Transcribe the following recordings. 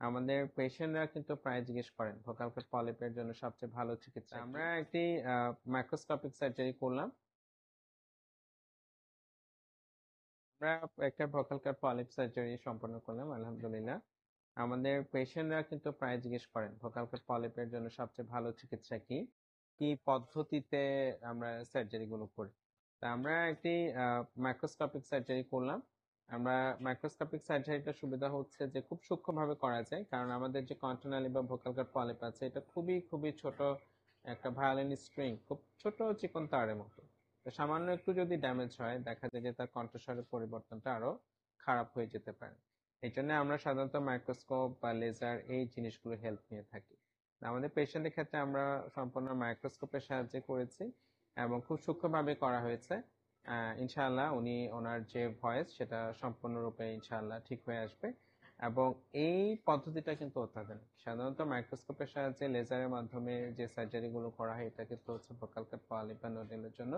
আমাদের পেশেন্টরা কিন্তু প্রায় জিজ্ঞেস করেন ভোকাল কর্ড পলিপের জন্য সবচেয়ে ভালো চিকিৎসা আমরা একটি মাইক্রোস্কোপিক সার্জারি করলাম। আমরা একটা ভোকাল কর্ড পলিপ সার্জারি সম্পন্ন করলাম আলহামদুলিল্লাহ। আমাদের পেশেন্টরা কিন্তু প্রায় জিজ্ঞেস করেন ভোকাল কর্ড পলিপের জন্য সবচেয়ে ভালো চিকিৎসা কি, কি পদ্ধতিতে আমরা সার্জারি গুলো করি। তা আমরা একটি মাইক্রোস্কোপিক সার্জারি করলাম। আমরা মাইক্রোস্কোপিক সার্জারিটা সুবিধা হচ্ছে যে খুব সূক্ষ্মভাবে করা যায়, কারণ আমাদের যে কন্টিনালি বা ভোকাল কর্ড পলিপ আছে এটা খুবই খুবই ছোট একটা ভায়োলিন স্ট্রিং, খুব ছোট চিকন তারের মতো। তো সামান্য একটু যদি ড্যামেজ হয় দেখা যায় যে তার কণ্ঠস্বরের পরিবর্তনটা আরো খারাপ হয়ে যেতে পারে। এই জন্য আমরা সাধারণত মাইক্রোস্কোপ বা লেজার এই জিনিসগুলো হেল্প নিয়ে থাকি। আমাদের পেশেন্টের ক্ষেত্রে আমরা সম্পূর্ণ মাইক্রোস্কোপের সাহায্যে করেছি এবং খুব সূক্ষ্মভাবে করা হয়েছে। ইনশাআল্লাহ উনি ওনার যে ভয়েস সেটা সম্পূর্ণরূপে ইনশাআল্লাহ ঠিক হয়ে আসবে। এবং এই পদ্ধতিটা কিন্তু অত্যাধুনিক। সাধারণত মাইক্রোস্কোপের সাহায্যে লেজারের মাধ্যমে যে সার্জারি গুলো করা হয় এটা কিন্তু হচ্ছে ভোকাল কর্ড পলিপ বা নোডুলের জন্য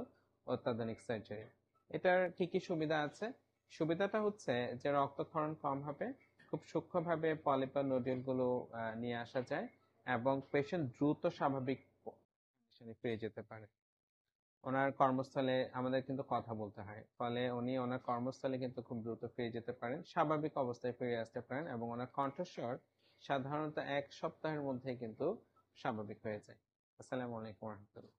অত্যাধুনিক সার্জারি। এটার কি কি সুবিধা আছে? সুবিধাটা হচ্ছে যে রক্তক্ষরণ কম হবে, খুব সূক্ষ্মভাবে পলিপ বা নোডুল গুলো নিয়ে আসা যায় এবং পেশেন্ট দ্রুত স্বাভাবিক পেয়ে যেতে পারে। ওনার কর্মস্থলে আমাদের কিন্তু কথা বলতে হয়, ফলে উনি ওনার কর্মস্থলে কিন্তু খুব দ্রুত ফিরে যেতে পারেন, স্বাভাবিক অবস্থায় ফিরে আসতে পারেন এবং ওনার কণ্ঠস্বর সাধারণত 1 সপ্তাহের মধ্যে কিন্তু স্বাভাবিক হয়ে যায়। আসসালামু আলাইকুম রহমতুল্লাহ।